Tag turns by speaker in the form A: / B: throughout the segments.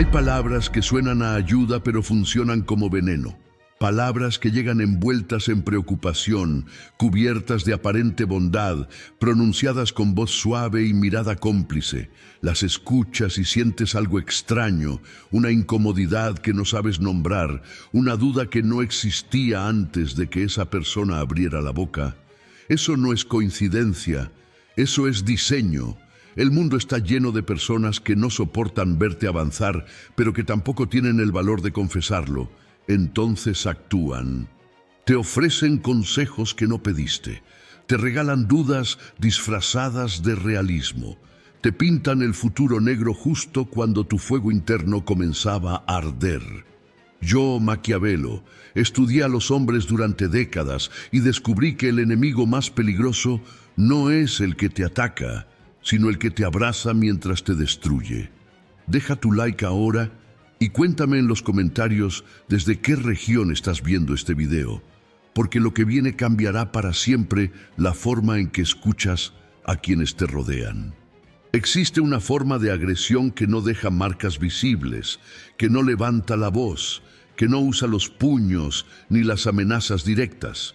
A: Hay palabras que suenan a ayuda pero funcionan como veneno. Palabras que llegan envueltas en preocupación, cubiertas de aparente bondad, pronunciadas con voz suave y mirada cómplice. Las escuchas y sientes algo extraño, una incomodidad que no sabes nombrar, una duda que no existía antes de que esa persona abriera la boca. Eso no es coincidencia, eso es diseño. El mundo está lleno de personas que no soportan verte avanzar, pero que tampoco tienen el valor de confesarlo. Entonces actúan. Te ofrecen consejos que no pediste. Te regalan dudas disfrazadas de realismo. Te pintan el futuro negro justo cuando tu fuego interno comenzaba a arder. Yo, Maquiavelo, estudié a los hombres durante décadas y descubrí que el enemigo más peligroso no es el que te ataca, sino el que te abraza mientras te destruye. Deja tu like ahora y cuéntame en los comentarios desde qué región estás viendo este video, porque lo que viene cambiará para siempre la forma en que escuchas a quienes te rodean. Existe una forma de agresión que no deja marcas visibles, que no levanta la voz, que no usa los puños ni las amenazas directas.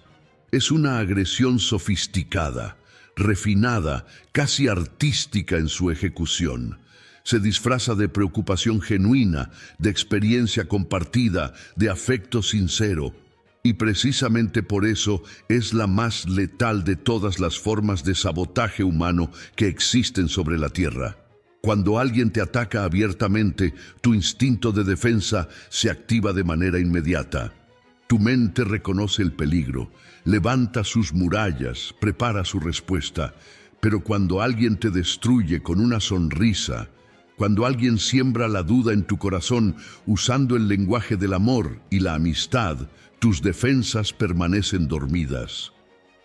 A: Es una agresión sofisticada, refinada, casi artística en su ejecución. Se disfraza de preocupación genuina, de experiencia compartida, de afecto sincero. Y precisamente por eso es la más letal de todas las formas de sabotaje humano que existen sobre la Tierra. Cuando alguien te ataca abiertamente, tu instinto de defensa se activa de manera inmediata. Tu mente reconoce el peligro, levanta sus murallas, prepara su respuesta. Pero cuando alguien te destruye con una sonrisa, cuando alguien siembra la duda en tu corazón usando el lenguaje del amor y la amistad, tus defensas permanecen dormidas.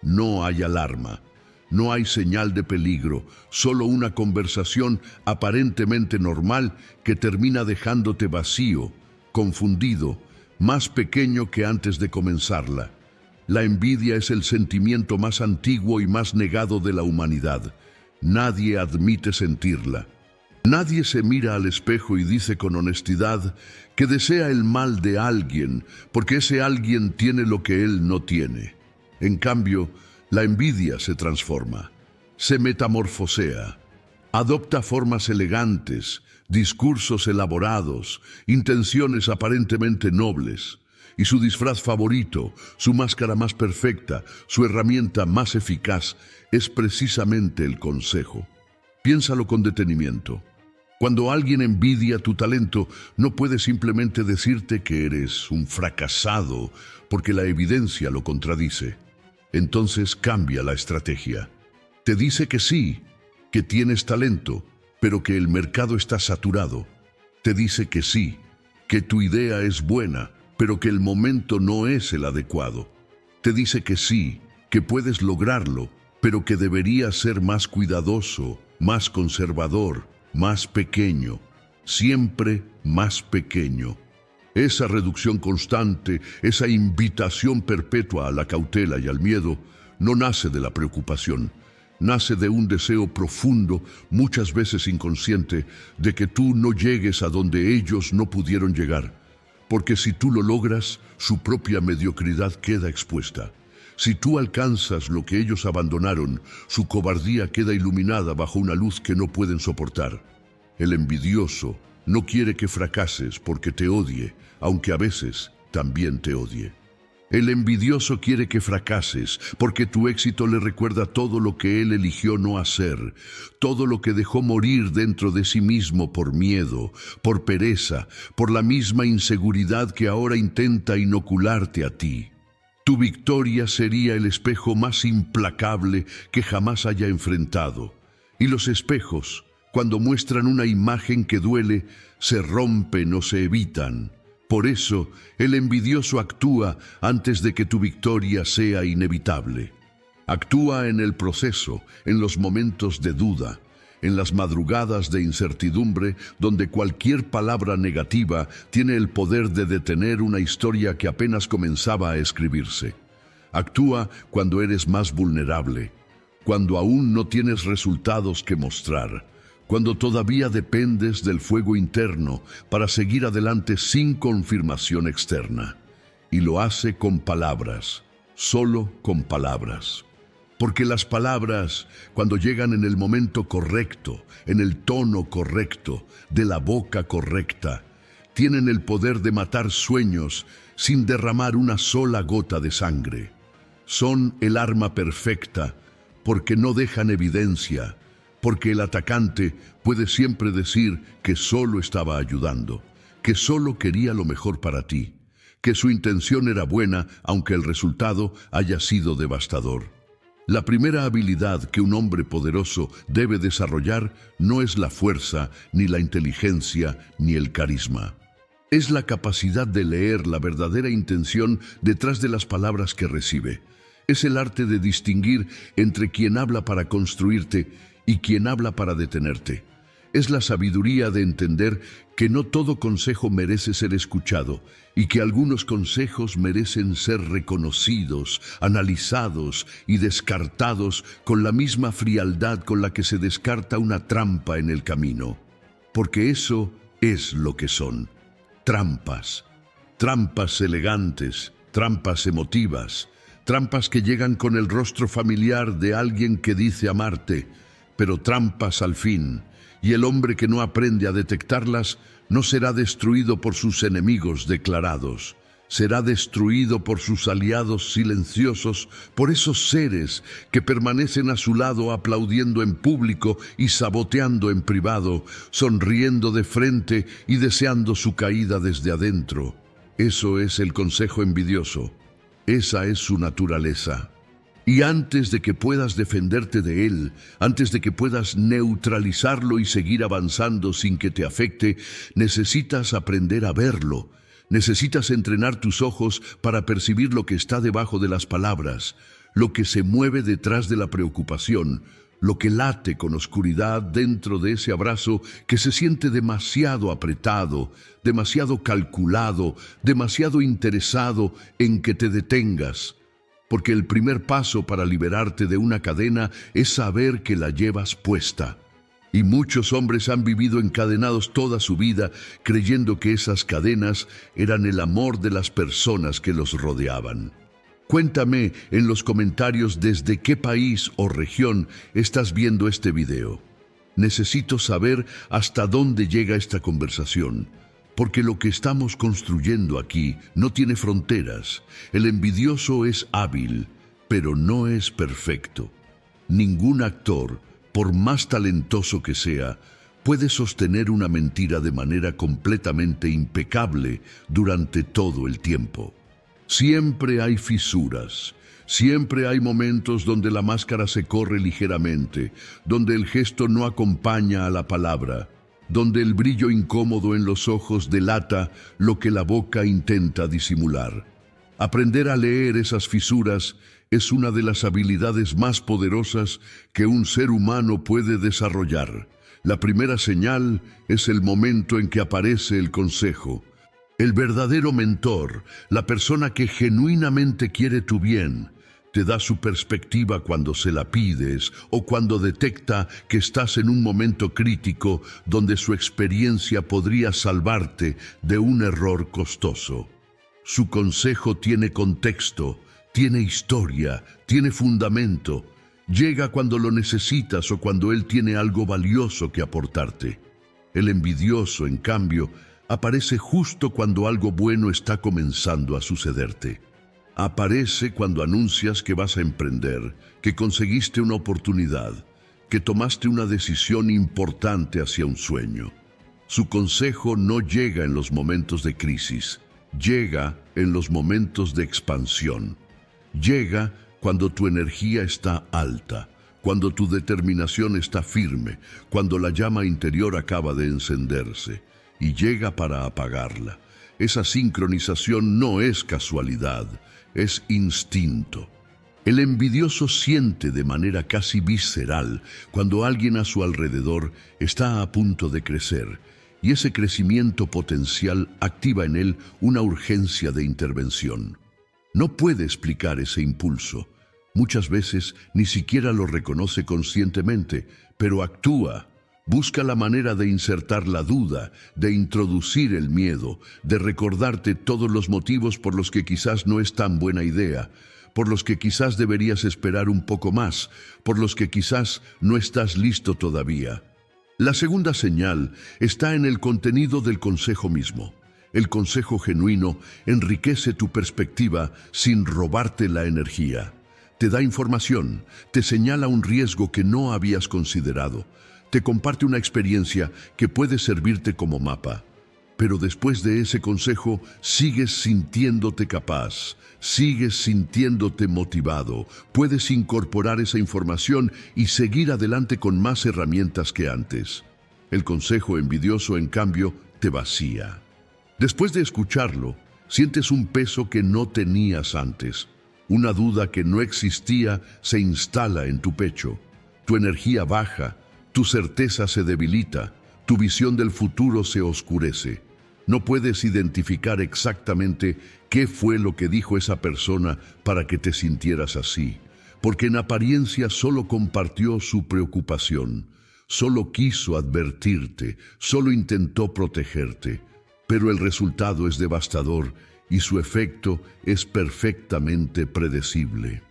A: No hay alarma, no hay señal de peligro, solo una conversación aparentemente normal que termina dejándote vacío, confundido, más pequeño que antes de comenzarla. La envidia es el sentimiento más antiguo y más negado de la humanidad. Nadie admite sentirla. Nadie se mira al espejo y dice con honestidad que desea el mal de alguien, porque ese alguien tiene lo que él no tiene. En cambio, la envidia se transforma, se metamorfosea, adopta formas elegantes, discursos elaborados, intenciones aparentemente nobles. Y su disfraz favorito, su máscara más perfecta, su herramienta más eficaz, es precisamente el consejo. Piénsalo con detenimiento. Cuando alguien envidia tu talento, no puede simplemente decirte que eres un fracasado, porque la evidencia lo contradice. Entonces cambia la estrategia. Te dice que sí, que tienes talento, pero que el mercado está saturado. Te dice que sí, que tu idea es buena, pero que el momento no es el adecuado. Te dice que sí, que puedes lograrlo, pero que deberías ser más cuidadoso, más conservador, más pequeño, siempre más pequeño. Esa reducción constante, esa invitación perpetua a la cautela y al miedo, no nace de la preocupación, nace de un deseo profundo, muchas veces inconsciente, de que tú no llegues a donde ellos no pudieron llegar. Porque si tú lo logras, su propia mediocridad queda expuesta. Si tú alcanzas lo que ellos abandonaron, su cobardía queda iluminada bajo una luz que no pueden soportar. El envidioso no quiere que fracases porque te odie, aunque a veces también te odie. El envidioso quiere que fracases porque tu éxito le recuerda todo lo que él eligió no hacer, todo lo que dejó morir dentro de sí mismo por miedo, por pereza, por la misma inseguridad que ahora intenta inocularte a ti. Tu victoria sería el espejo más implacable que jamás haya enfrentado. Y los espejos, cuando muestran una imagen que duele, se rompen o se evitan. Por eso, el envidioso actúa antes de que tu victoria sea inevitable. Actúa en el proceso, en los momentos de duda, en las madrugadas de incertidumbre, donde cualquier palabra negativa tiene el poder de detener una historia que apenas comenzaba a escribirse. Actúa cuando eres más vulnerable, cuando aún no tienes resultados que mostrar, cuando todavía dependes del fuego interno para seguir adelante sin confirmación externa. Y lo hace con palabras, solo con palabras. Porque las palabras, cuando llegan en el momento correcto, en el tono correcto, de la boca correcta, tienen el poder de matar sueños sin derramar una sola gota de sangre. Son el arma perfecta porque no dejan evidencia, porque el atacante puede siempre decir que solo estaba ayudando, que solo quería lo mejor para ti, que su intención era buena aunque el resultado haya sido devastador. La primera habilidad que un hombre poderoso debe desarrollar no es la fuerza, ni la inteligencia, ni el carisma. Es la capacidad de leer la verdadera intención detrás de las palabras que recibe. Es el arte de distinguir entre quien habla para construirte y quien habla para detenerte. Es la sabiduría de entender que no todo consejo merece ser escuchado y que algunos consejos merecen ser reconocidos, analizados y descartados con la misma frialdad con la que se descarta una trampa en el camino. Porque eso es lo que son. Trampas. Trampas elegantes, trampas emotivas, trampas que llegan con el rostro familiar de alguien que dice amarte, pero trampas al fin. Y el hombre que no aprende a detectarlas no será destruido por sus enemigos declarados, será destruido por sus aliados silenciosos, por esos seres que permanecen a su lado aplaudiendo en público y saboteando en privado, sonriendo de frente y deseando su caída desde adentro. Eso es el consejo envidioso, esa es su naturaleza. Y antes de que puedas defenderte de él, antes de que puedas neutralizarlo y seguir avanzando sin que te afecte, necesitas aprender a verlo. Necesitas entrenar tus ojos para percibir lo que está debajo de las palabras, lo que se mueve detrás de la preocupación, lo que late con oscuridad dentro de ese abrazo que se siente demasiado apretado, demasiado calculado, demasiado interesado en que te detengas. Porque el primer paso para liberarte de una cadena es saber que la llevas puesta. Y muchos hombres han vivido encadenados toda su vida creyendo que esas cadenas eran el amor de las personas que los rodeaban. Cuéntame en los comentarios desde qué país o región estás viendo este video. Necesito saber hasta dónde llega esta conversación. Porque lo que estamos construyendo aquí no tiene fronteras. El envidioso es hábil, pero no es perfecto. Ningún actor, por más talentoso que sea, puede sostener una mentira de manera completamente impecable durante todo el tiempo. Siempre hay fisuras. Siempre hay momentos donde la máscara se corre ligeramente, donde el gesto no acompaña a la palabra, donde el brillo incómodo en los ojos delata lo que la boca intenta disimular. Aprender a leer esas fisuras es una de las habilidades más poderosas que un ser humano puede desarrollar. La primera señal es el momento en que aparece el consejo. El verdadero mentor, la persona que genuinamente quiere tu bien, te da su perspectiva cuando se la pides o cuando detecta que estás en un momento crítico donde su experiencia podría salvarte de un error costoso. Su consejo tiene contexto, tiene historia, tiene fundamento. Llega cuando lo necesitas o cuando él tiene algo valioso que aportarte. El envidioso, en cambio, aparece justo cuando algo bueno está comenzando a sucederte. Aparece cuando anuncias que vas a emprender, que conseguiste una oportunidad, que tomaste una decisión importante hacia un sueño. Su consejo no llega en los momentos de crisis, llega en los momentos de expansión. Llega cuando tu energía está alta, cuando tu determinación está firme, cuando la llama interior acaba de encenderse, y llega para apagarla. Esa sincronización no es casualidad, es instinto. El envidioso siente de manera casi visceral cuando alguien a su alrededor está a punto de crecer, y ese crecimiento potencial activa en él una urgencia de intervención. No puede explicar ese impulso. Muchas veces ni siquiera lo reconoce conscientemente, pero actúa. Busca la manera de insertar la duda, de introducir el miedo, de recordarte todos los motivos por los que quizás no es tan buena idea, por los que quizás deberías esperar un poco más, por los que quizás no estás listo todavía. La segunda señal está en el contenido del consejo mismo. El consejo genuino enriquece tu perspectiva sin robarte la energía. Te da información, te señala un riesgo que no habías considerado, te comparte una experiencia que puede servirte como mapa. Pero después de ese consejo, sigues sintiéndote capaz, sigues sintiéndote motivado, puedes incorporar esa información y seguir adelante con más herramientas que antes. El consejo envidioso, en cambio, te vacía. Después de escucharlo, sientes un peso que no tenías antes. Una duda que no existía se instala en tu pecho. Tu energía baja, tu certeza se debilita, tu visión del futuro se oscurece. No puedes identificar exactamente qué fue lo que dijo esa persona para que te sintieras así, porque en apariencia solo compartió su preocupación, solo quiso advertirte, solo intentó protegerte, pero el resultado es devastador y su efecto es perfectamente predecible.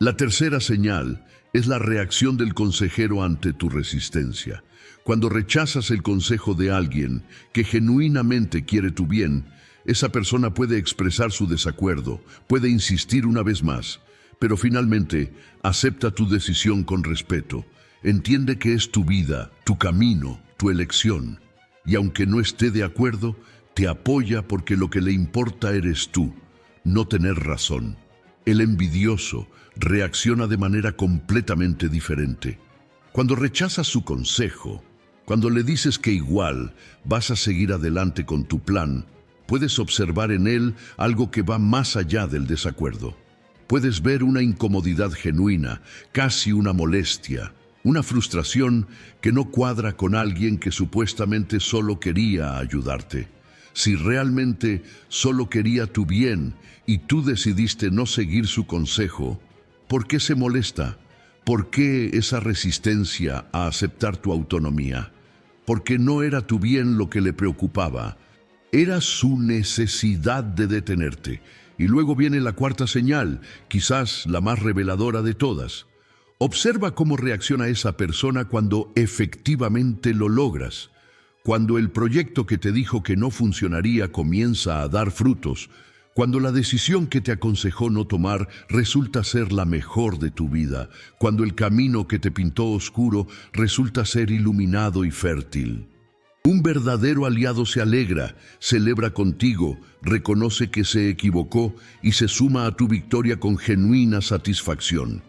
A: La tercera señal es la reacción del consejero ante tu resistencia. Cuando rechazas el consejo de alguien que genuinamente quiere tu bien, esa persona puede expresar su desacuerdo, puede insistir una vez más, pero finalmente acepta tu decisión con respeto. Entiende que es tu vida, tu camino, tu elección. Y aunque no esté de acuerdo, te apoya porque lo que le importa eres tú, no tener razón. El envidioso reacciona de manera completamente diferente. Cuando rechazas su consejo, cuando le dices que igual vas a seguir adelante con tu plan, puedes observar en él algo que va más allá del desacuerdo. Puedes ver una incomodidad genuina, casi una molestia, una frustración que no cuadra con alguien que supuestamente solo quería ayudarte. Si realmente solo quería tu bien y tú decidiste no seguir su consejo, ¿por qué se molesta? ¿Por qué esa resistencia a aceptar tu autonomía? Porque no era tu bien lo que le preocupaba, era su necesidad de detenerte. Y luego viene la cuarta señal, quizás la más reveladora de todas. Observa cómo reacciona esa persona cuando efectivamente lo logras. Cuando el proyecto que te dijo que no funcionaría comienza a dar frutos, cuando la decisión que te aconsejó no tomar resulta ser la mejor de tu vida, cuando el camino que te pintó oscuro resulta ser iluminado y fértil. Un verdadero aliado se alegra, celebra contigo, reconoce que se equivocó y se suma a tu victoria con genuina satisfacción.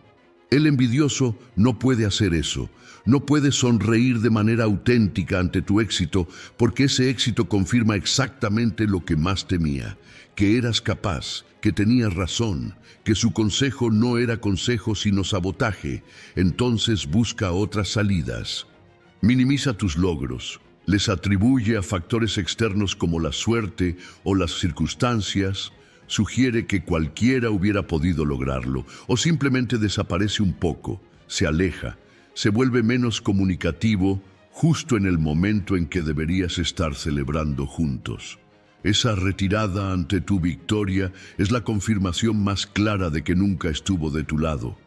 A: El envidioso no puede hacer eso. No puede sonreír de manera auténtica ante tu éxito, porque ese éxito confirma exactamente lo que más temía, que eras capaz, que tenías razón, que su consejo no era consejo sino sabotaje. Entonces busca otras salidas. Minimiza tus logros. Les atribuye a factores externos como la suerte o las circunstancias. Sugiere que cualquiera hubiera podido lograrlo, o simplemente desaparece un poco, se aleja, se vuelve menos comunicativo justo en el momento en que deberías estar celebrando juntos. Esa retirada ante tu victoria es la confirmación más clara de que nunca estuvo de tu lado.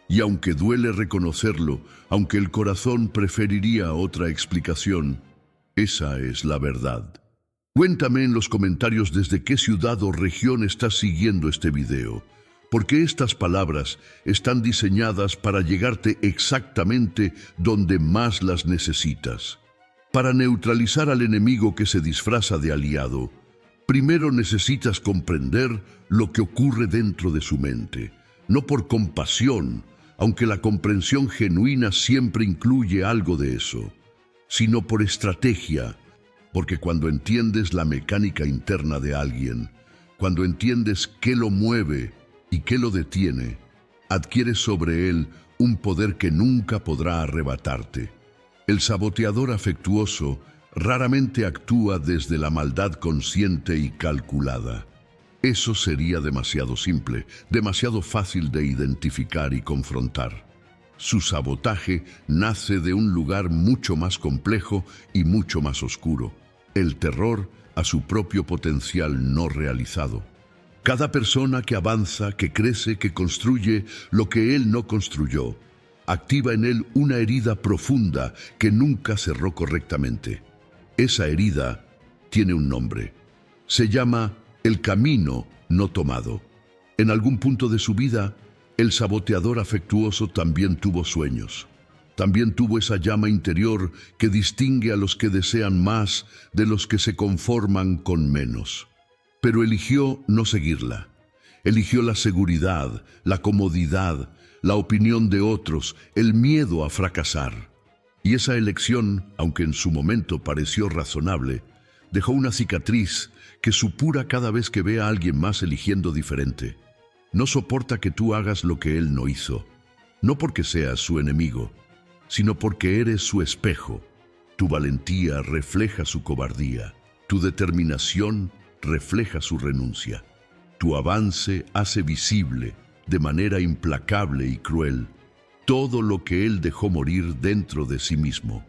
A: Y aunque duele reconocerlo, aunque el corazón preferiría otra explicación, esa es la verdad. Cuéntame en los comentarios desde qué ciudad o región estás siguiendo este video, porque estas palabras están diseñadas para llegarte exactamente donde más las necesitas. Para neutralizar al enemigo que se disfraza de aliado, primero necesitas comprender lo que ocurre dentro de su mente, no por compasión, aunque la comprensión genuina siempre incluye algo de eso, sino por estrategia. Porque cuando entiendes la mecánica interna de alguien, cuando entiendes qué lo mueve y qué lo detiene, adquieres sobre él un poder que nunca podrá arrebatarte. El saboteador afectuoso raramente actúa desde la maldad consciente y calculada. Eso sería demasiado simple, demasiado fácil de identificar y confrontar. Su sabotaje nace de un lugar mucho más complejo y mucho más oscuro: el terror a su propio potencial no realizado. Cada persona que avanza, que crece, que construye lo que él no construyó, activa en él una herida profunda que nunca cerró correctamente. Esa herida tiene un nombre. Se llama el camino no tomado. En algún punto de su vida, el saboteador afectuoso también tuvo sueños. También tuvo esa llama interior que distingue a los que desean más de los que se conforman con menos. Pero eligió no seguirla. Eligió la seguridad, la comodidad, la opinión de otros, el miedo a fracasar. Y esa elección, aunque en su momento pareció razonable, dejó una cicatriz que supura cada vez que ve a alguien más eligiendo diferente. No soporta que tú hagas lo que él no hizo, no porque seas su enemigo, sino porque eres su espejo. Tu valentía refleja su cobardía, tu determinación refleja su renuncia. Tu avance hace visible, de manera implacable y cruel, todo lo que él dejó morir dentro de sí mismo.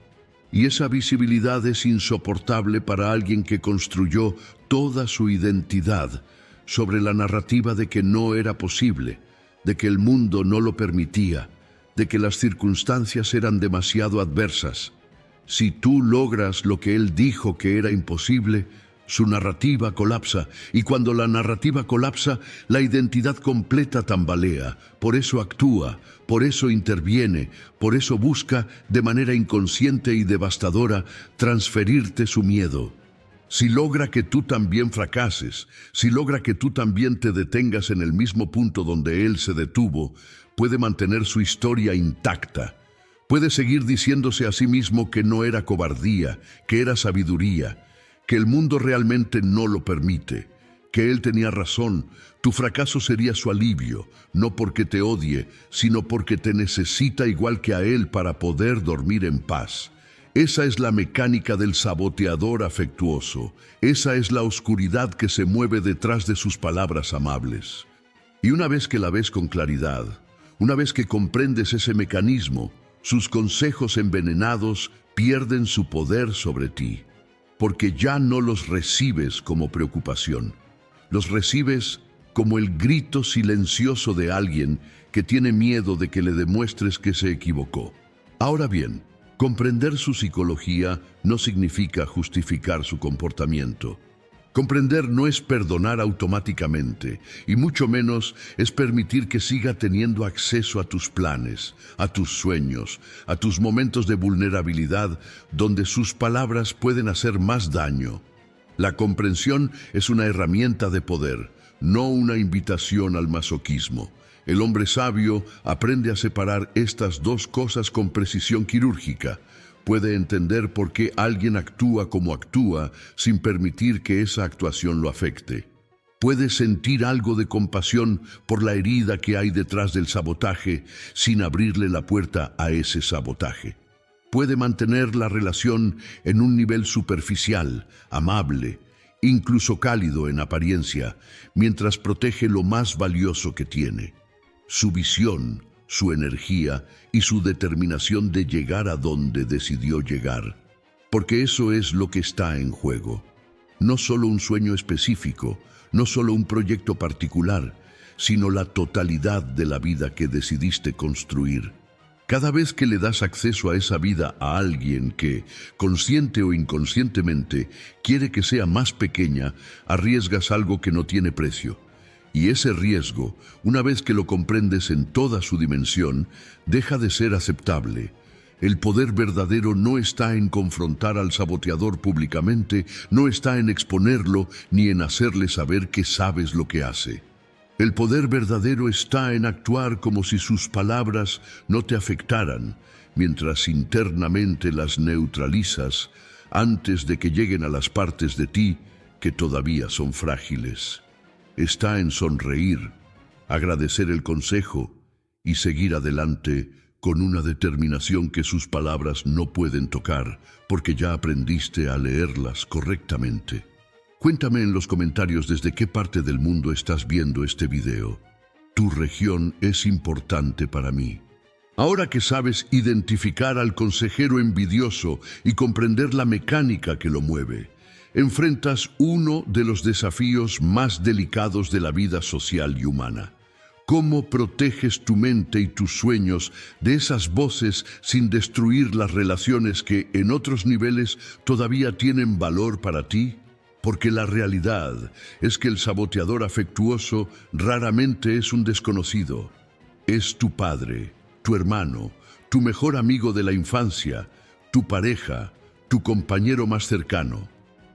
A: Y esa visibilidad es insoportable para alguien que construyó toda su identidad sobre la narrativa de que no era posible, de que el mundo no lo permitía, de que las circunstancias eran demasiado adversas. Si tú logras lo que él dijo que era imposible, su narrativa colapsa, y cuando la narrativa colapsa, la identidad completa tambalea. Por eso actúa, por eso interviene, por eso busca, de manera inconsciente y devastadora, transferirte su miedo. Si logra que tú también fracases, si logra que tú también te detengas en el mismo punto donde él se detuvo, puede mantener su historia intacta. Puede seguir diciéndose a sí mismo que no era cobardía, que era sabiduría, que el mundo realmente no lo permite, que él tenía razón. Tu fracaso sería su alivio, no porque te odie, sino porque te necesita igual que a él para poder dormir en paz. Esa es la mecánica del saboteador afectuoso. Esa es la oscuridad que se mueve detrás de sus palabras amables. Y una vez que la ves con claridad, una vez que comprendes ese mecanismo, sus consejos envenenados pierden su poder sobre ti, porque ya no los recibes como preocupación. Los recibes como el grito silencioso de alguien que tiene miedo de que le demuestres que se equivocó. Ahora bien, comprender su psicología no significa justificar su comportamiento. Comprender no es perdonar automáticamente, y mucho menos es permitir que siga teniendo acceso a tus planes, a tus sueños, a tus momentos de vulnerabilidad donde sus palabras pueden hacer más daño. La comprensión es una herramienta de poder, no una invitación al masoquismo. El hombre sabio aprende a separar estas dos cosas con precisión quirúrgica. Puede entender por qué alguien actúa como actúa sin permitir que esa actuación lo afecte. Puede sentir algo de compasión por la herida que hay detrás del sabotaje sin abrirle la puerta a ese sabotaje. Puede mantener la relación en un nivel superficial, amable, incluso cálido en apariencia, mientras protege lo más valioso que tiene: su visión, su energía y su determinación de llegar a donde decidió llegar. Porque eso es lo que está en juego. No solo un sueño específico, no solo un proyecto particular, sino la totalidad de la vida que decidiste construir. Cada vez que le das acceso a esa vida a alguien que, consciente o inconscientemente, quiere que sea más pequeña, arriesgas algo que no tiene precio. Y ese riesgo, una vez que lo comprendes en toda su dimensión, deja de ser aceptable. El poder verdadero no está en confrontar al saboteador públicamente, no está en exponerlo ni en hacerle saber que sabes lo que hace. El poder verdadero está en actuar como si sus palabras no te afectaran, mientras internamente las neutralizas antes de que lleguen a las partes de ti que todavía son frágiles. Está en sonreír, agradecer el consejo y seguir adelante con una determinación que sus palabras no pueden tocar, porque ya aprendiste a leerlas correctamente. Cuéntame en los comentarios desde qué parte del mundo estás viendo este video. Tu región es importante para mí. Ahora que sabes identificar al consejero envidioso y comprender la mecánica que lo mueve, enfrentas uno de los desafíos más delicados de la vida social y humana. ¿Cómo proteges tu mente y tus sueños de esas voces sin destruir las relaciones que en otros niveles todavía tienen valor para ti? Porque la realidad es que el saboteador afectuoso raramente es un desconocido. Es tu padre, tu hermano, tu mejor amigo de la infancia, tu pareja, tu compañero más cercano.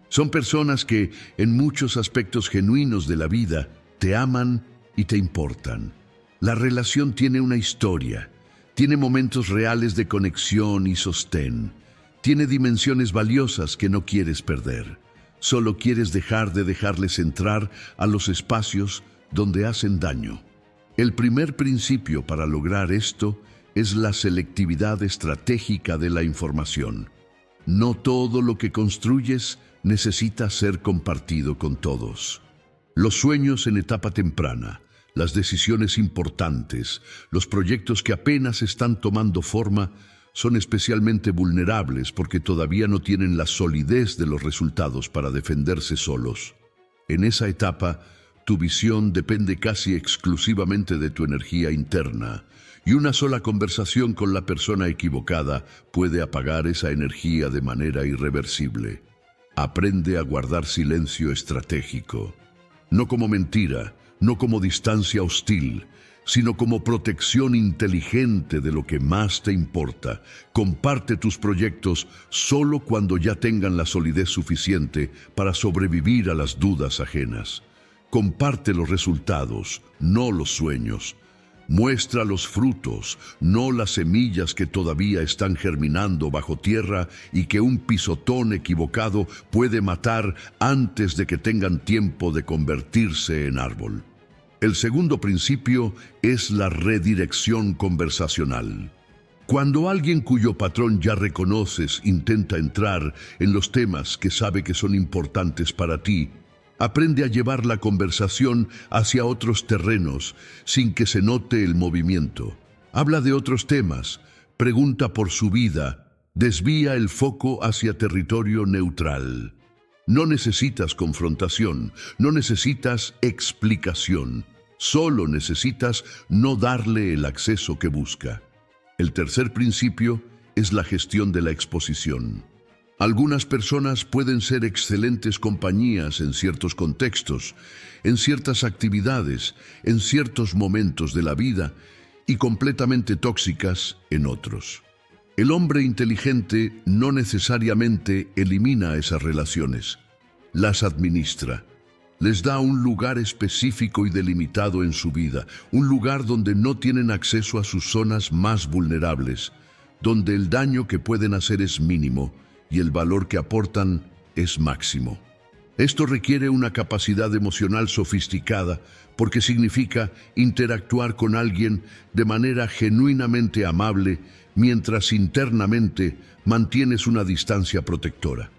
A: Son personas que, en muchos aspectos genuinos de la vida, te aman y te importan. La relación tiene una historia, tiene momentos reales de conexión y sostén, tiene dimensiones valiosas que no quieres perder. Solo quieres dejar de dejarles entrar a los espacios donde hacen daño. El primer principio para lograr esto es la selectividad estratégica de la información. No todo lo que construyes necesita ser compartido con todos. Los sueños en etapa temprana, las decisiones importantes, los proyectos que apenas están tomando forma, son especialmente vulnerables porque todavía no tienen la solidez de los resultados para defenderse solos. En esa etapa, tu visión depende casi exclusivamente de tu energía interna, y una sola conversación con la persona equivocada puede apagar esa energía de manera irreversible. Aprende a guardar silencio estratégico, no como mentira, no como distancia hostil, sino como protección inteligente de lo que más te importa. Comparte tus proyectos solo cuando ya tengan la solidez suficiente para sobrevivir a las dudas ajenas. Comparte los resultados, no los sueños. Muestra los frutos, no las semillas que todavía están germinando bajo tierra y que un pisotón equivocado puede matar antes de que tengan tiempo de convertirse en árbol. El segundo principio es la redirección conversacional. Cuando alguien cuyo patrón ya reconoces intenta entrar en los temas que sabe que son importantes para ti, aprende a llevar la conversación hacia otros terrenos sin que se note el movimiento. Habla de otros temas, pregunta por su vida, desvía el foco hacia territorio neutral. No necesitas confrontación, no necesitas explicación. Solo necesitas no darle el acceso que busca. El tercer principio es la gestión de la exposición. Algunas personas pueden ser excelentes compañías en ciertos contextos, en ciertas actividades, en ciertos momentos de la vida y completamente tóxicas en otros. El hombre inteligente no necesariamente elimina esas relaciones, las administra. Les da un lugar específico y delimitado en su vida, un lugar donde no tienen acceso a sus zonas más vulnerables, donde el daño que pueden hacer es mínimo y el valor que aportan es máximo. Esto requiere una capacidad emocional sofisticada porque significa interactuar con alguien de manera genuinamente amable mientras internamente mantienes una distancia protectora.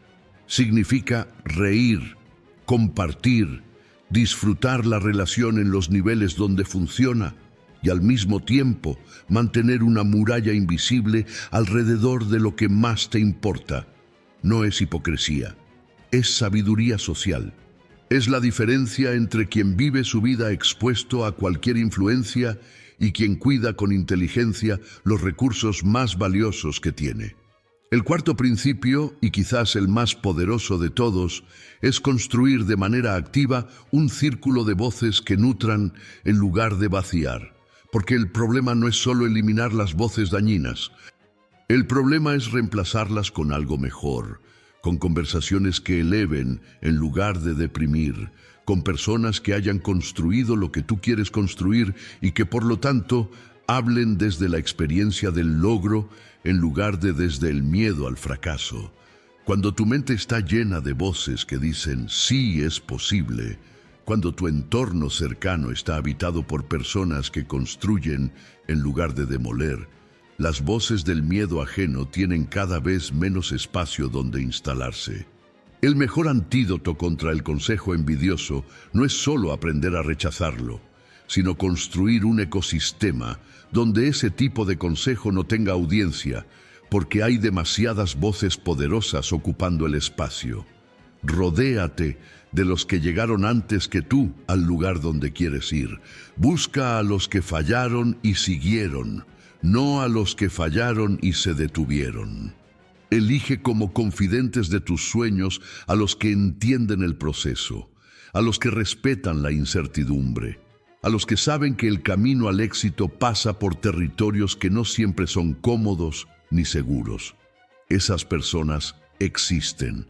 A: Significa reír, compartir, disfrutar la relación en los niveles donde funciona y al mismo tiempo mantener una muralla invisible alrededor de lo que más te importa. No es hipocresía, es sabiduría social. Es la diferencia entre quien vive su vida expuesto a cualquier influencia y quien cuida con inteligencia los recursos más valiosos que tiene. El cuarto principio, y quizás el más poderoso de todos, es construir de manera activa un círculo de voces que nutran en lugar de vaciar. Porque el problema no es solo eliminar las voces dañinas. El problema es reemplazarlas con algo mejor, con conversaciones que eleven en lugar de deprimir, con personas que hayan construido lo que tú quieres construir y que por lo tanto hablen desde la experiencia del logro en lugar de desde el miedo al fracaso. Cuando tu mente está llena de voces que dicen sí es posible, cuando tu entorno cercano está habitado por personas que construyen en lugar de demoler, las voces del miedo ajeno tienen cada vez menos espacio donde instalarse. El mejor antídoto contra el consejo envidioso no es solo aprender a rechazarlo, sino construir un ecosistema donde ese tipo de consejo no tenga audiencia, porque hay demasiadas voces poderosas ocupando el espacio. Rodéate de los que llegaron antes que tú al lugar donde quieres ir. Busca a los que fallaron y siguieron, no a los que fallaron y se detuvieron. Elige como confidentes de tus sueños a los que entienden el proceso, a los que respetan la incertidumbre, a los que saben que el camino al éxito pasa por territorios que no siempre son cómodos ni seguros. Esas personas existen.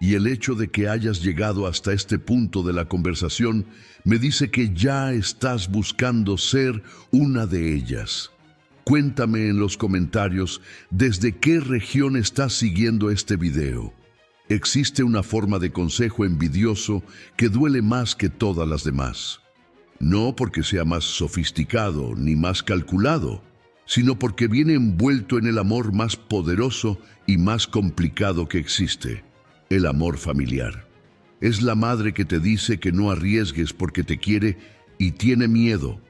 A: Y el hecho de que hayas llegado hasta este punto de la conversación me dice que ya estás buscando ser una de ellas. Cuéntame en los comentarios desde qué región estás siguiendo este video. Existe una forma de consejo envidioso que duele más que todas las demás. No porque sea más sofisticado ni más calculado, sino porque viene envuelto en el amor más poderoso y más complicado que existe. El amor familiar. Es la madre que te dice que no arriesgues porque te quiere y tiene miedo.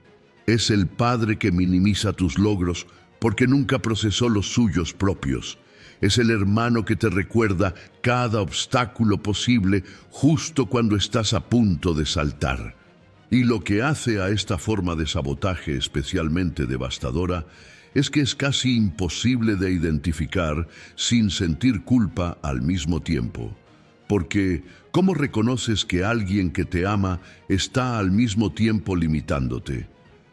A: Es el padre que minimiza tus logros porque nunca procesó los suyos propios. Es el hermano que te recuerda cada obstáculo posible justo cuando estás a punto de saltar. Y lo que hace a esta forma de sabotaje especialmente devastadora es que es casi imposible de identificar sin sentir culpa al mismo tiempo. Porque, ¿cómo reconoces que alguien que te ama está al mismo tiempo limitándote?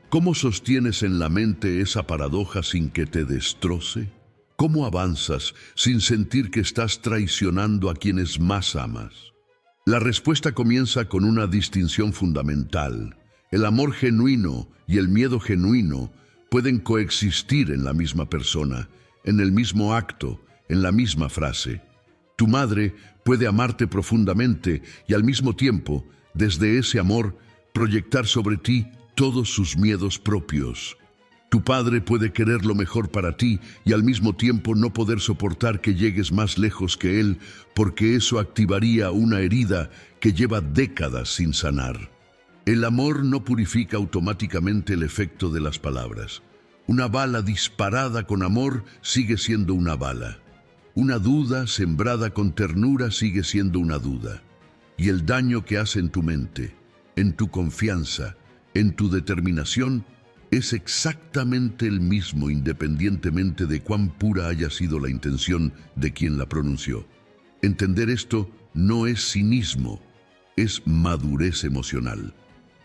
A: ¿Cómo sostienes en la mente esa paradoja sin que te destroce? ¿Cómo avanzas sin sentir que estás traicionando a quienes más amas? La respuesta comienza con una distinción fundamental. El amor genuino y el miedo genuino pueden coexistir en la misma persona, en el mismo acto, en la misma frase. Tu madre puede amarte profundamente y al mismo tiempo, desde ese amor, proyectar sobre ti todos sus miedos propios. Tu padre puede querer lo mejor para ti y al mismo tiempo no poder soportar que llegues más lejos que él, porque eso activaría una herida que lleva décadas sin sanar. El amor no purifica automáticamente el efecto de las palabras. Una bala disparada con amor sigue siendo una bala. Una duda sembrada con ternura sigue siendo una duda. Y el daño que hace en tu mente, en tu confianza, en tu determinación, es exactamente el mismo independientemente de cuán pura haya sido la intención de quien la pronunció. Entender esto no es cinismo, es madurez emocional.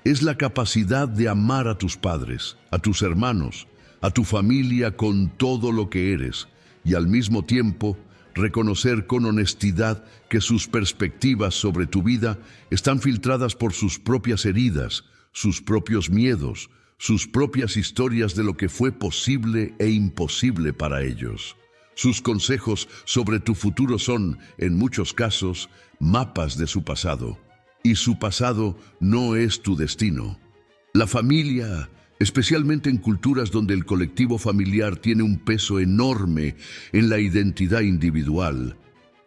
A: Es la capacidad de amar a tus padres, a tus hermanos, a tu familia con todo lo que eres y al mismo tiempo reconocer con honestidad que sus perspectivas sobre tu vida están filtradas por sus propias heridas, sus propios miedos, sus propias historias de lo que fue posible e imposible para ellos. Sus consejos sobre tu futuro son, en muchos casos, mapas de su pasado. Y su pasado no es tu destino. La familia, especialmente en culturas donde el colectivo familiar tiene un peso enorme en la identidad individual,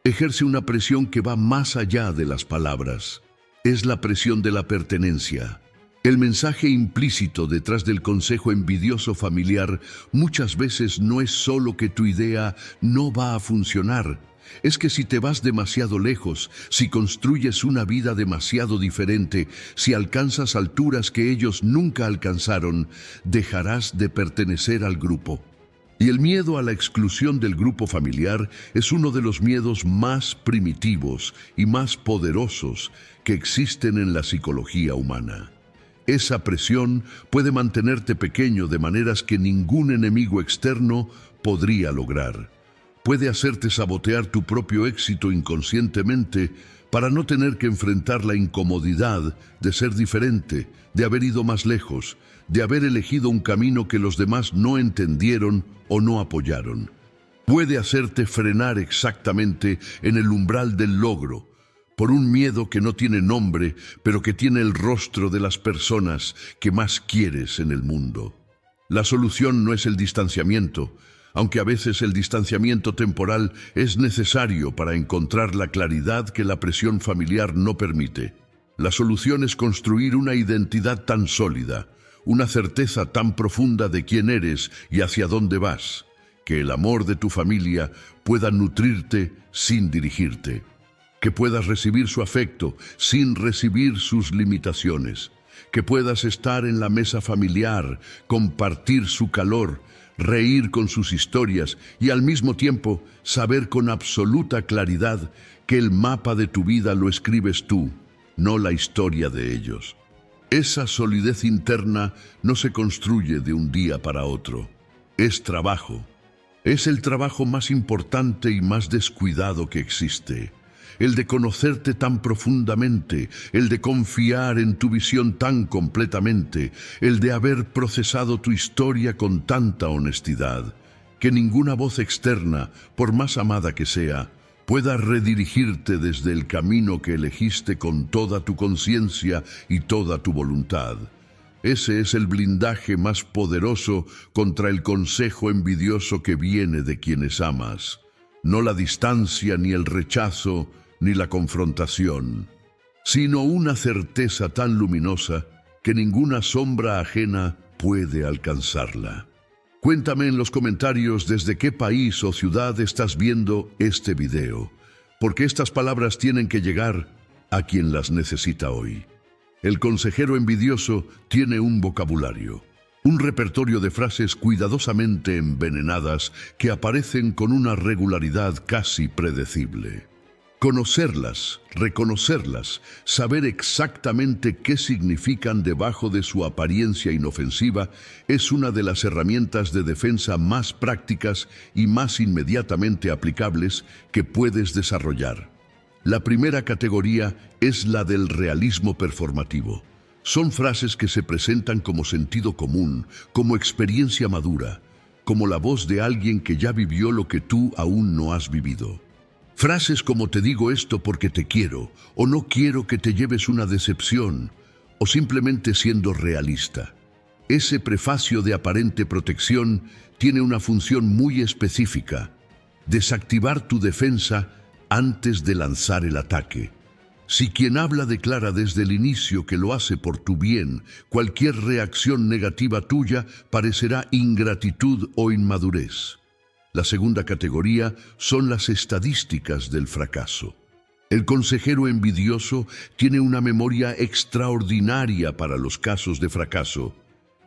A: ejerce una presión que va más allá de las palabras. Es la presión de la pertenencia. El mensaje implícito detrás del consejo envidioso familiar muchas veces no es solo que tu idea no va a funcionar. Es que si te vas demasiado lejos, si construyes una vida demasiado diferente, si alcanzas alturas que ellos nunca alcanzaron, dejarás de pertenecer al grupo. Y el miedo a la exclusión del grupo familiar es uno de los miedos más primitivos y más poderosos que existen en la psicología humana. Esa presión puede mantenerte pequeño de maneras que ningún enemigo externo podría lograr. Puede hacerte sabotear tu propio éxito inconscientemente para no tener que enfrentar la incomodidad de ser diferente, de haber ido más lejos, de haber elegido un camino que los demás no entendieron o no apoyaron. Puede hacerte frenar exactamente en el umbral del logro, por un miedo que no tiene nombre, pero que tiene el rostro de las personas que más quieres en el mundo. La solución no es el distanciamiento, aunque a veces el distanciamiento temporal es necesario para encontrar la claridad que la presión familiar no permite. La solución es construir una identidad tan sólida, una certeza tan profunda de quién eres y hacia dónde vas, que el amor de tu familia pueda nutrirte sin dirigirte, que puedas recibir su afecto sin recibir sus limitaciones, que puedas estar en la mesa familiar, compartir su calor, reír con sus historias y al mismo tiempo saber con absoluta claridad que el mapa de tu vida lo escribes tú, no la historia de ellos. Esa solidez interna no se construye de un día para otro. Es trabajo. Es el trabajo más importante y más descuidado que existe. El de conocerte tan profundamente, el de confiar en tu visión tan completamente, el de haber procesado tu historia con tanta honestidad, que ninguna voz externa, por más amada que sea, pueda redirigirte desde el camino que elegiste con toda tu conciencia y toda tu voluntad. Ese es el blindaje más poderoso contra el consejo envidioso que viene de quienes amas. No la distancia, ni el rechazo, ni la confrontación, sino una certeza tan luminosa que ninguna sombra ajena puede alcanzarla. Cuéntame en los comentarios desde qué país o ciudad estás viendo este video, porque estas palabras tienen que llegar a quien las necesita hoy. El consejero envidioso tiene un vocabulario, un repertorio de frases cuidadosamente envenenadas que aparecen con una regularidad casi predecible. Conocerlas, reconocerlas, saber exactamente qué significan debajo de su apariencia inofensiva es una de las herramientas de defensa más prácticas y más inmediatamente aplicables que puedes desarrollar. La primera categoría es la del realismo performativo. Son frases que se presentan como sentido común, como experiencia madura, como la voz de alguien que ya vivió lo que tú aún no has vivido. Frases como te digo esto porque te quiero, o no quiero que te lleves una decepción, o simplemente siendo realista. Ese prefacio de aparente protección tiene una función muy específica: desactivar tu defensa antes de lanzar el ataque. Si quien habla declara desde el inicio que lo hace por tu bien, cualquier reacción negativa tuya parecerá ingratitud o inmadurez. La segunda categoría son las estadísticas del fracaso. El consejero envidioso tiene una memoria extraordinaria para los casos de fracaso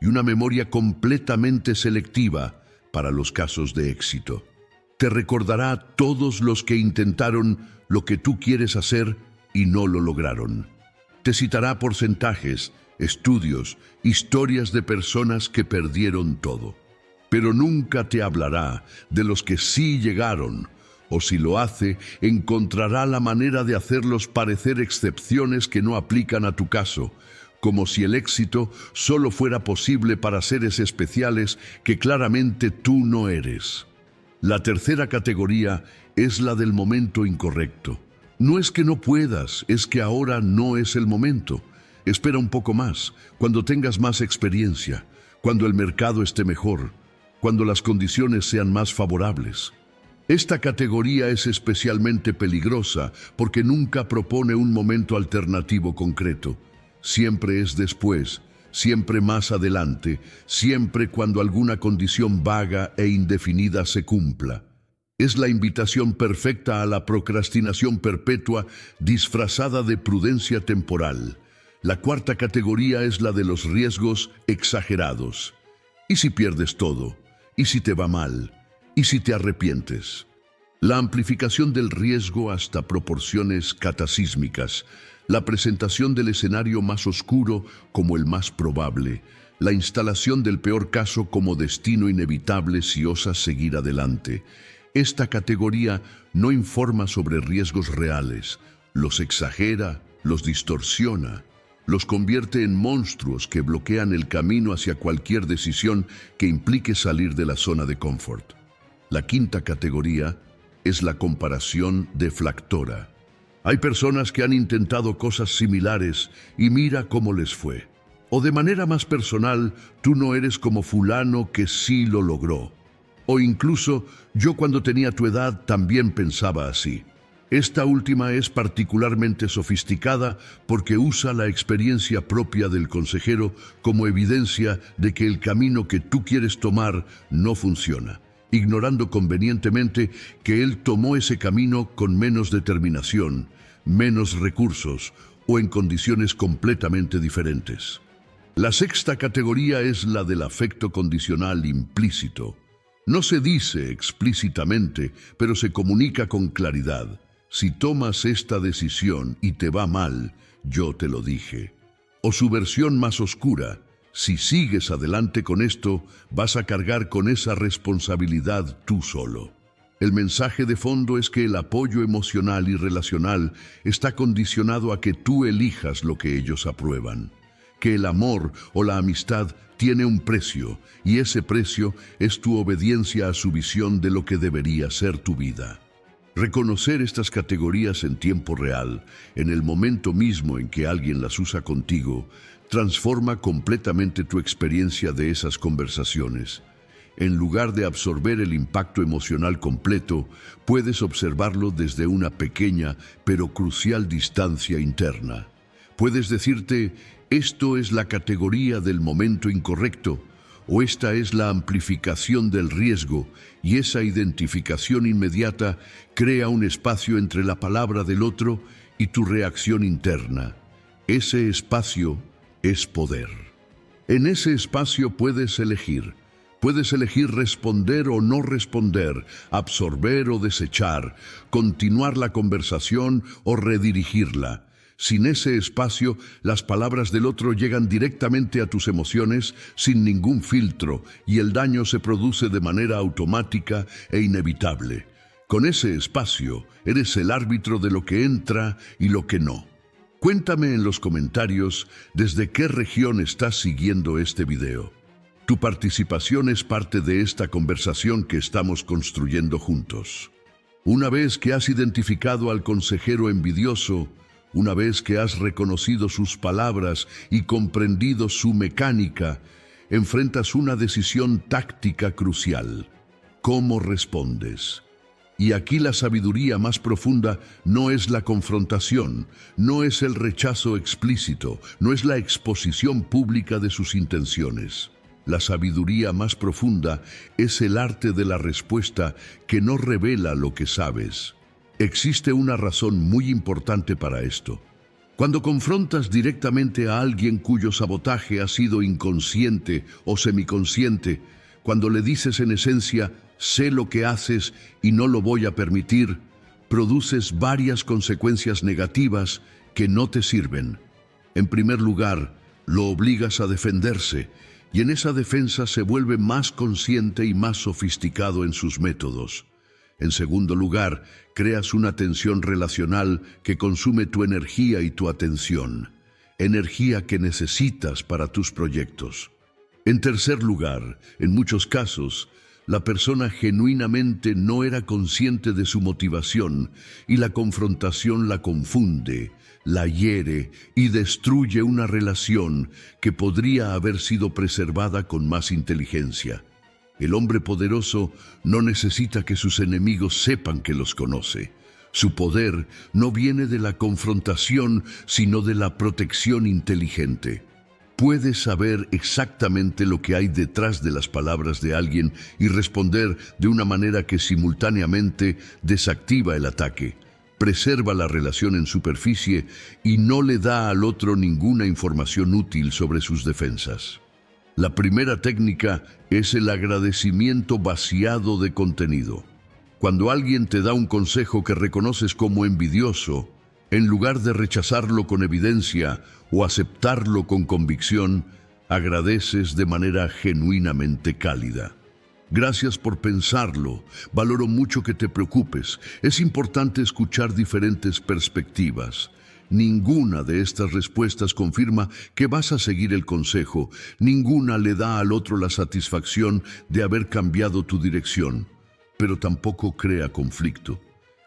A: y una memoria completamente selectiva para los casos de éxito. Te recordará a todos los que intentaron lo que tú quieres hacer y no lo lograron. Te citará porcentajes, estudios, historias de personas que perdieron todo. Pero nunca te hablará de los que sí llegaron, o si lo hace, encontrará la manera de hacerlos parecer excepciones que no aplican a tu caso, como si el éxito solo fuera posible para seres especiales que claramente tú no eres. La tercera categoría es la del momento incorrecto. No es que no puedas, es que ahora no es el momento. Espera un poco más, cuando tengas más experiencia, cuando el mercado esté mejor, cuando las condiciones sean más favorables. Esta categoría es especialmente peligrosa porque nunca propone un momento alternativo concreto. Siempre es después, siempre más adelante, siempre cuando alguna condición vaga e indefinida se cumpla. Es la invitación perfecta a la procrastinación perpetua disfrazada de prudencia temporal. La cuarta categoría es la de los riesgos exagerados. ¿Y si pierdes todo? ¿Y si te va mal? ¿Y si te arrepientes? La amplificación del riesgo hasta proporciones catasísmicas, la presentación del escenario más oscuro como el más probable, la instalación del peor caso como destino inevitable si osas seguir adelante. Esta categoría no informa sobre riesgos reales, los exagera, los distorsiona, los convierte en monstruos que bloquean el camino hacia cualquier decisión que implique salir de la zona de confort. La quinta categoría es la comparación deflactora. Hay personas que han intentado cosas similares y mira cómo les fue. O de manera más personal, tú no eres como fulano que sí lo logró. O incluso, yo cuando tenía tu edad también pensaba así. Esta última es particularmente sofisticada porque usa la experiencia propia del consejero como evidencia de que el camino que tú quieres tomar no funciona, ignorando convenientemente que él tomó ese camino con menos determinación, menos recursos o en condiciones completamente diferentes. La sexta categoría es la del afecto condicional implícito. No se dice explícitamente, pero se comunica con claridad. Si tomas esta decisión y te va mal, yo te lo dije. O su versión más oscura, si sigues adelante con esto, vas a cargar con esa responsabilidad tú solo. El mensaje de fondo es que el apoyo emocional y relacional está condicionado a que tú elijas lo que ellos aprueban. Que el amor o la amistad tiene un precio, y ese precio es tu obediencia a su visión de lo que debería ser tu vida. Reconocer estas categorías en tiempo real, en el momento mismo en que alguien las usa contigo, transforma completamente tu experiencia de esas conversaciones. En lugar de absorber el impacto emocional completo, puedes observarlo desde una pequeña pero crucial distancia interna. Puedes decirte, esto es la categoría del momento incorrecto, o esta es la amplificación del riesgo, y esa identificación inmediata crea un espacio entre la palabra del otro y tu reacción interna. Ese espacio es poder. En ese espacio puedes elegir. Puedes elegir responder o no responder, absorber o desechar, continuar la conversación o redirigirla. Sin ese espacio, las palabras del otro llegan directamente a tus emociones sin ningún filtro y el daño se produce de manera automática e inevitable. Con ese espacio, eres el árbitro de lo que entra y lo que no. Cuéntame en los comentarios desde qué región estás siguiendo este video. Tu participación es parte de esta conversación que estamos construyendo juntos. Una vez que has identificado al consejero envidioso, una vez que has reconocido sus palabras y comprendido su mecánica, enfrentas una decisión táctica crucial. ¿Cómo respondes? Y aquí la sabiduría más profunda no es la confrontación, no es el rechazo explícito, no es la exposición pública de sus intenciones. La sabiduría más profunda es el arte de la respuesta que no revela lo que sabes. Existe una razón muy importante para esto. Cuando confrontas directamente a alguien cuyo sabotaje ha sido inconsciente o semiconsciente, cuando le dices en esencia, sé lo que haces y no lo voy a permitir, produces varias consecuencias negativas que no te sirven. En primer lugar, lo obligas a defenderse, y en esa defensa se vuelve más consciente y más sofisticado en sus métodos. En segundo lugar, creas una tensión relacional que consume tu energía y tu atención, energía que necesitas para tus proyectos. En tercer lugar, en muchos casos, la persona genuinamente no era consciente de su motivación y la confrontación la confunde, la hiere y destruye una relación que podría haber sido preservada con más inteligencia. El hombre poderoso no necesita que sus enemigos sepan que los conoce. Su poder no viene de la confrontación, sino de la protección inteligente. Puedes saber exactamente lo que hay detrás de las palabras de alguien y responder de una manera que simultáneamente desactiva el ataque, preserva la relación en superficie y no le da al otro ninguna información útil sobre sus defensas. La primera técnica es el agradecimiento vaciado de contenido. Cuando alguien te da un consejo que reconoces como envidioso, en lugar de rechazarlo con evidencia o aceptarlo con convicción, agradeces de manera genuinamente cálida. Gracias por pensarlo. Valoro mucho que te preocupes. Es importante escuchar diferentes perspectivas. Ninguna de estas respuestas confirma que vas a seguir el consejo. Ninguna le da al otro la satisfacción de haber cambiado tu dirección, pero tampoco crea conflicto.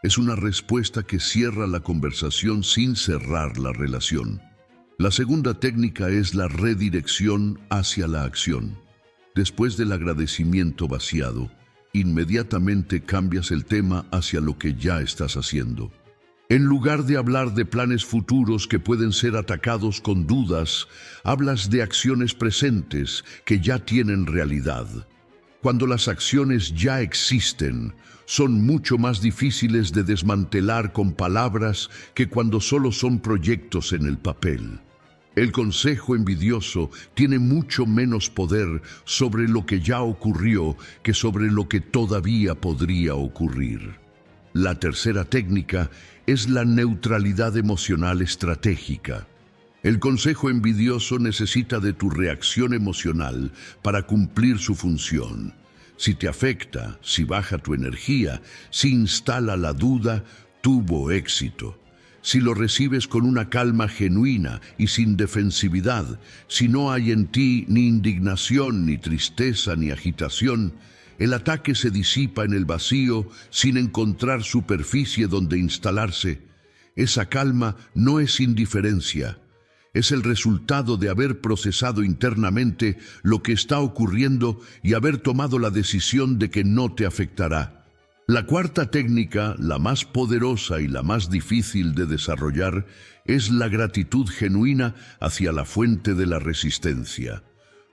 A: Es una respuesta que cierra la conversación sin cerrar la relación. La segunda técnica es la redirección hacia la acción. Después del agradecimiento vaciado, inmediatamente cambias el tema hacia lo que ya estás haciendo. En lugar de hablar de planes futuros que pueden ser atacados con dudas, hablas de acciones presentes que ya tienen realidad. Cuando las acciones ya existen, son mucho más difíciles de desmantelar con palabras que cuando solo son proyectos en el papel. El consejo envidioso tiene mucho menos poder sobre lo que ya ocurrió que sobre lo que todavía podría ocurrir. La tercera técnica es la neutralidad emocional estratégica. El consejo envidioso necesita de tu reacción emocional para cumplir su función. Si te afecta, si baja tu energía, si instala la duda, tuvo éxito. Si lo recibes con una calma genuina y sin defensividad, si no hay en ti ni indignación, ni tristeza, ni agitación, el ataque se disipa en el vacío sin encontrar superficie donde instalarse. Esa calma no es indiferencia. Es el resultado de haber procesado internamente lo que está ocurriendo y haber tomado la decisión de que no te afectará. La cuarta técnica, la más poderosa y la más difícil de desarrollar, es la gratitud genuina hacia la fuente de la resistencia.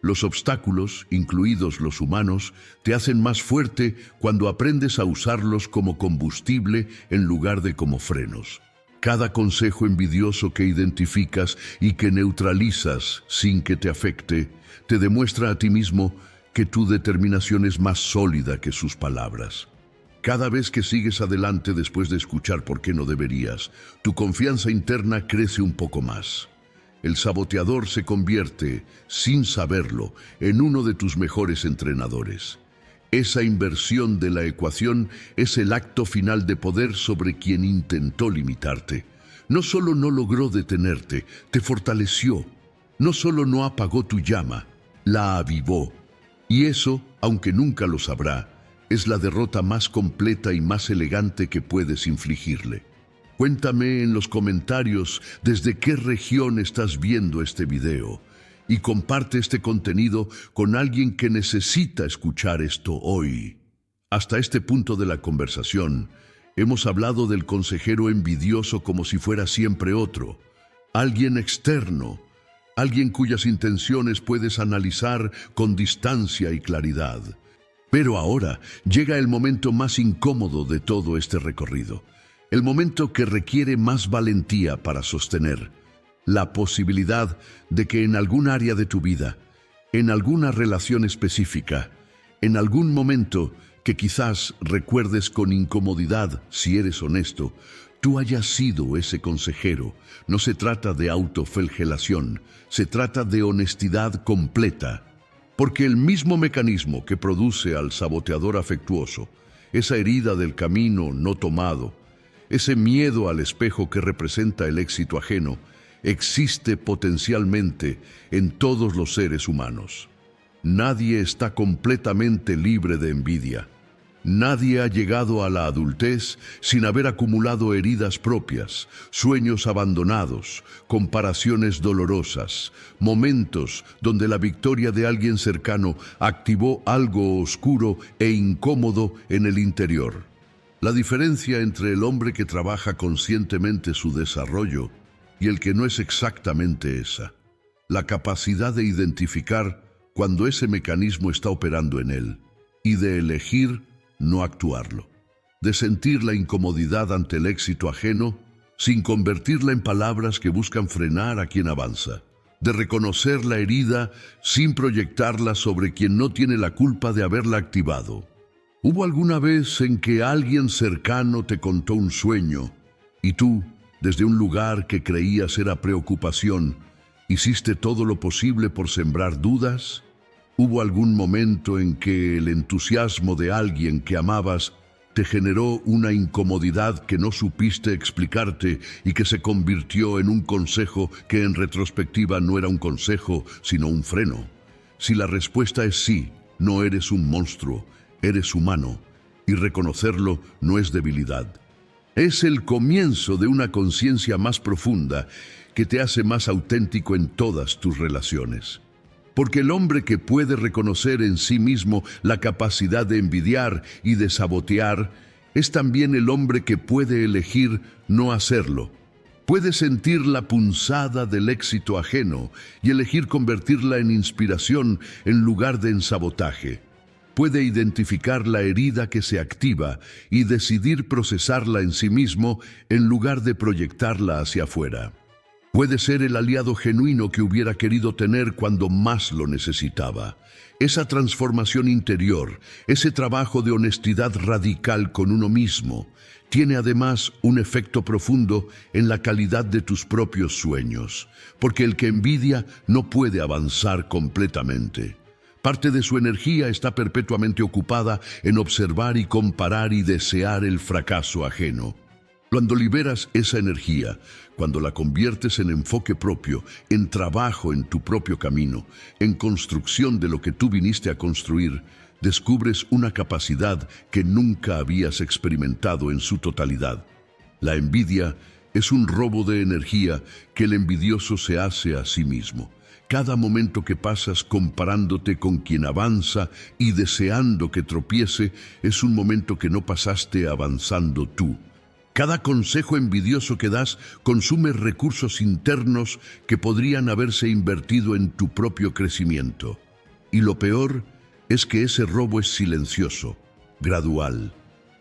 A: Los obstáculos, incluidos los humanos, te hacen más fuerte cuando aprendes a usarlos como combustible en lugar de como frenos. Cada consejo envidioso que identificas y que neutralizas sin que te afecte, te demuestra a ti mismo que tu determinación es más sólida que sus palabras. Cada vez que sigues adelante después de escuchar por qué no deberías, tu confianza interna crece un poco más. El saboteador se convierte, sin saberlo, en uno de tus mejores entrenadores. Esa inversión de la ecuación es el acto final de poder sobre quien intentó limitarte. No solo no logró detenerte, te fortaleció. No solo no apagó tu llama, la avivó. Y eso, aunque nunca lo sabrá, es la derrota más completa y más elegante que puedes infligirle. Cuéntame en los comentarios desde qué región estás viendo este video y comparte este contenido con alguien que necesita escuchar esto hoy. Hasta este punto de la conversación, hemos hablado del consejero envidioso como si fuera siempre otro, alguien externo, alguien cuyas intenciones puedes analizar con distancia y claridad. Pero ahora llega el momento más incómodo de todo este recorrido. El momento que requiere más valentía para sostener la posibilidad de que en algún área de tu vida, en alguna relación específica, en algún momento que quizás recuerdes con incomodidad si eres honesto, tú hayas sido ese consejero. No se trata de autoflagelación, se trata de honestidad completa. Porque el mismo mecanismo que produce al saboteador afectuoso, esa herida del camino no tomado, ese miedo al espejo que representa el éxito ajeno, existe potencialmente en todos los seres humanos. Nadie está completamente libre de envidia. Nadie ha llegado a la adultez sin haber acumulado heridas propias, sueños abandonados, comparaciones dolorosas, momentos donde la victoria de alguien cercano activó algo oscuro e incómodo en el interior. La diferencia entre el hombre que trabaja conscientemente su desarrollo y el que no es exactamente esa. La capacidad de identificar cuando ese mecanismo está operando en él y de elegir no actuarlo. De sentir la incomodidad ante el éxito ajeno sin convertirla en palabras que buscan frenar a quien avanza. De reconocer la herida sin proyectarla sobre quien no tiene la culpa de haberla activado. ¿Hubo alguna vez en que alguien cercano te contó un sueño y tú, desde un lugar que creías era preocupación, hiciste todo lo posible por sembrar dudas? ¿Hubo algún momento en que el entusiasmo de alguien que amabas te generó una incomodidad que no supiste explicarte y que se convirtió en un consejo que en retrospectiva no era un consejo, sino un freno? Si la respuesta es sí, no eres un monstruo, eres humano, y reconocerlo no es debilidad. Es el comienzo de una conciencia más profunda que te hace más auténtico en todas tus relaciones. Porque el hombre que puede reconocer en sí mismo la capacidad de envidiar y de sabotear Es también el hombre que puede elegir no hacerlo. Puede sentir la punzada del éxito ajeno y elegir convertirla en inspiración en lugar de en sabotaje. Puede identificar la herida que se activa y decidir procesarla en sí mismo en lugar de proyectarla hacia afuera. Puede ser el aliado genuino que hubiera querido tener cuando más lo necesitaba. Esa transformación interior, ese trabajo de honestidad radical con uno mismo, tiene además un efecto profundo en la calidad de tus propios sueños, porque el que envidia no puede avanzar completamente. Parte de su energía está perpetuamente ocupada en observar y comparar y desear el fracaso ajeno. Cuando liberas esa energía, cuando la conviertes en enfoque propio, en trabajo en tu propio camino, en construcción de lo que tú viniste a construir, descubres una capacidad que nunca habías experimentado en su totalidad. La envidia es un robo de energía que el envidioso se hace a sí mismo. Cada momento que pasas comparándote con quien avanza y deseando que tropiece es un momento que no pasaste avanzando tú. Cada consejo envidioso que das consume recursos internos que podrían haberse invertido en tu propio crecimiento. Y lo peor es que ese robo es silencioso, gradual,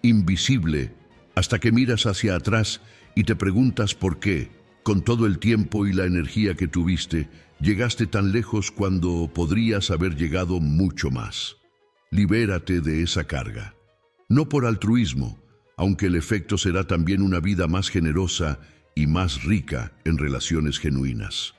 A: invisible, hasta que miras hacia atrás y te preguntas por qué, con todo el tiempo y la energía que tuviste, llegaste tan lejos cuando podrías haber llegado mucho más. Libérate de esa carga. No por altruismo, aunque el efecto será también una vida más generosa y más rica en relaciones genuinas.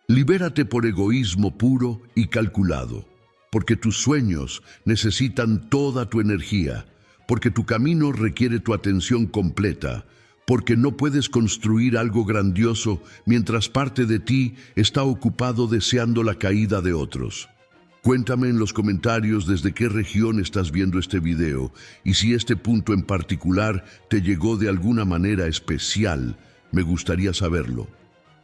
A: Libérate por egoísmo puro y calculado, porque tus sueños necesitan toda tu energía, porque tu camino requiere tu atención completa, porque no puedes construir algo grandioso mientras parte de ti está ocupado deseando la caída de otros. Cuéntame en los comentarios desde qué región estás viendo este video y si este punto en particular te llegó de alguna manera especial, me gustaría saberlo.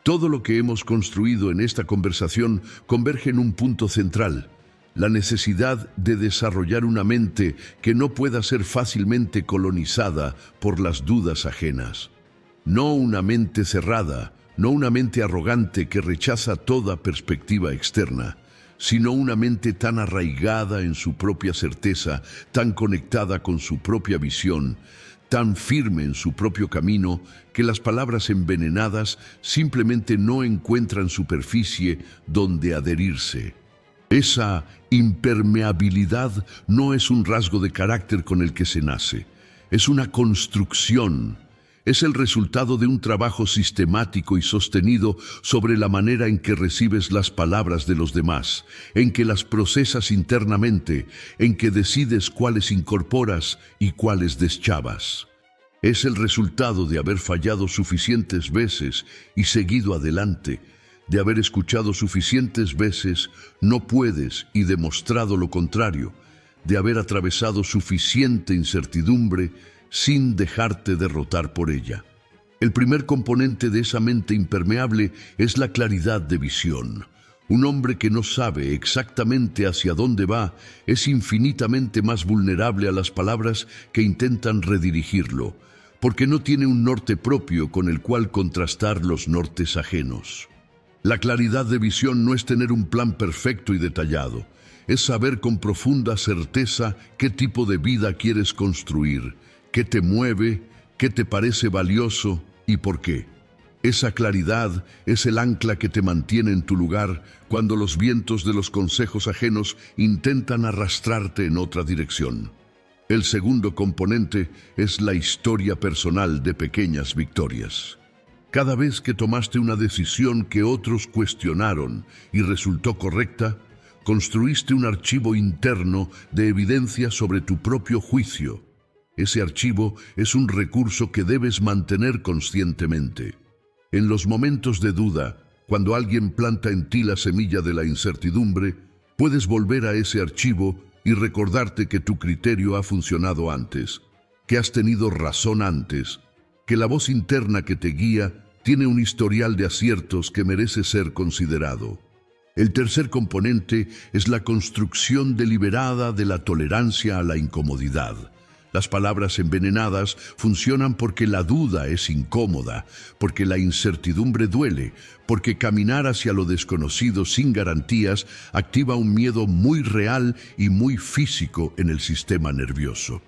A: Todo lo que hemos construido en esta conversación converge en un punto central: la necesidad de desarrollar una mente que no pueda ser fácilmente colonizada por las dudas ajenas. No una mente cerrada, no una mente arrogante que rechaza toda perspectiva externa, sino una mente tan arraigada en su propia certeza, tan conectada con su propia visión, tan firme en su propio camino, que las palabras envenenadas simplemente no encuentran superficie donde adherirse. Esa impermeabilidad no es un rasgo de carácter con el que se nace, es una construcción. Es el resultado de un trabajo sistemático y sostenido sobre la manera en que recibes las palabras de los demás, en que las procesas internamente, en que decides cuáles incorporas y cuáles deschavas. Es el resultado de haber fallado suficientes veces y seguido adelante, de haber escuchado suficientes veces "no puedes" y demostrado lo contrario, de haber atravesado suficiente incertidumbre sin dejarte derrotar por ella. El primer componente de esa mente impermeable es la claridad de visión. Un hombre que no sabe exactamente hacia dónde va es infinitamente más vulnerable a las palabras que intentan redirigirlo, porque no tiene un norte propio con el cual contrastar los nortes ajenos. La claridad de visión no es tener un plan perfecto y detallado, es saber con profunda certeza qué tipo de vida quieres construir, qué te mueve, qué te parece valioso y por qué. Esa claridad es el ancla que te mantiene en tu lugar cuando los vientos de los consejos ajenos intentan arrastrarte en otra dirección. El segundo componente es la historia personal de pequeñas victorias. Cada vez que tomaste una decisión que otros cuestionaron y resultó correcta, construiste un archivo interno de evidencia sobre tu propio juicio. Ese archivo es un recurso que debes mantener conscientemente. En los momentos de duda, cuando alguien planta en ti la semilla de la incertidumbre, puedes volver a ese archivo y recordarte que tu criterio ha funcionado antes, que has tenido razón antes, que la voz interna que te guía tiene un historial de aciertos que merece ser considerado. El tercer componente es la construcción deliberada de la tolerancia a la incomodidad. Las palabras envenenadas funcionan porque la duda es incómoda, porque la incertidumbre duele, porque caminar hacia lo desconocido sin garantías activa un miedo muy real y muy físico en el sistema nervioso.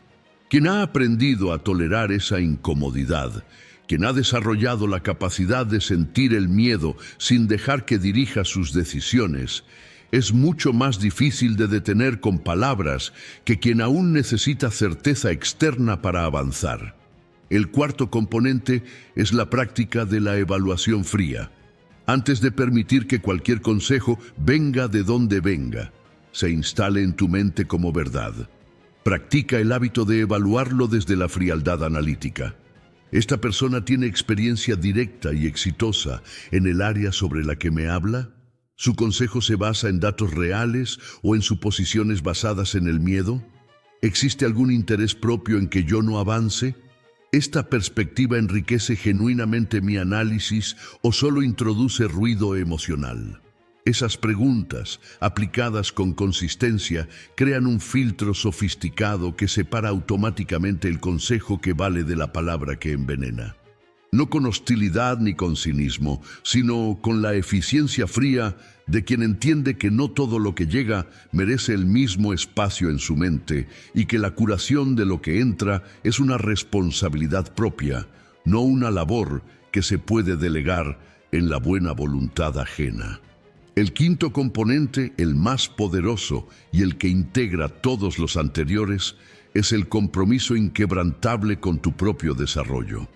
A: Quien ha aprendido a tolerar esa incomodidad, quien ha desarrollado la capacidad de sentir el miedo sin dejar que dirija sus decisiones, es mucho más difícil de detener con palabras que quien aún necesita certeza externa para avanzar. El cuarto componente es la práctica de la evaluación fría. Antes de permitir que cualquier consejo, venga de donde venga, se instale en tu mente como verdad. Practica el hábito de evaluarlo desde la frialdad analítica. ¿Esta persona tiene experiencia directa y exitosa en el área sobre la que me habla? ¿Su consejo se basa en datos reales o en suposiciones basadas en el miedo? ¿Existe algún interés propio en que yo no avance? ¿Esta perspectiva enriquece genuinamente mi análisis o solo introduce ruido emocional? Esas preguntas, aplicadas con consistencia, crean un filtro sofisticado que separa automáticamente el consejo que vale de la palabra que envenena. No con hostilidad ni con cinismo, sino con la eficiencia fría de quien entiende que no todo lo que llega merece el mismo espacio en su mente y que la curación de lo que entra es una responsabilidad propia, no una labor que se puede delegar en la buena voluntad ajena. El quinto componente, el más poderoso y el que integra todos los anteriores, es el compromiso inquebrantable con tu propio desarrollo.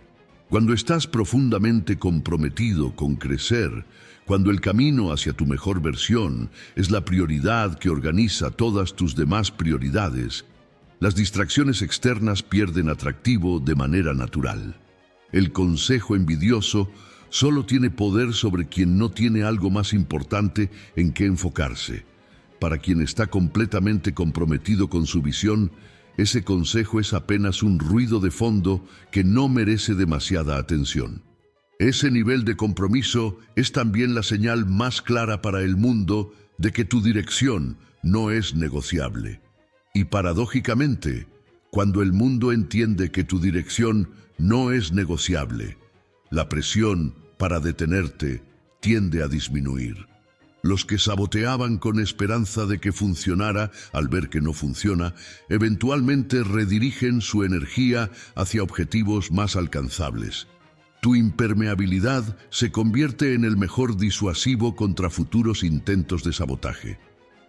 A: Cuando estás profundamente comprometido con crecer, cuando el camino hacia tu mejor versión es la prioridad que organiza todas tus demás prioridades, las distracciones externas pierden atractivo de manera natural. El consejo envidioso solo tiene poder sobre quien no tiene algo más importante en que enfocarse. Para quien está completamente comprometido con su visión, ese consejo es apenas un ruido de fondo que no merece demasiada atención. Ese nivel de compromiso es también la señal más clara para el mundo de que tu dirección no es negociable. Y paradójicamente, cuando el mundo entiende que tu dirección no es negociable, la presión para detenerte tiende a disminuir. Los que saboteaban con esperanza de que funcionara, al ver que no funciona, eventualmente redirigen su energía hacia objetivos más alcanzables. Tu impermeabilidad se convierte en el mejor disuasivo contra futuros intentos de sabotaje.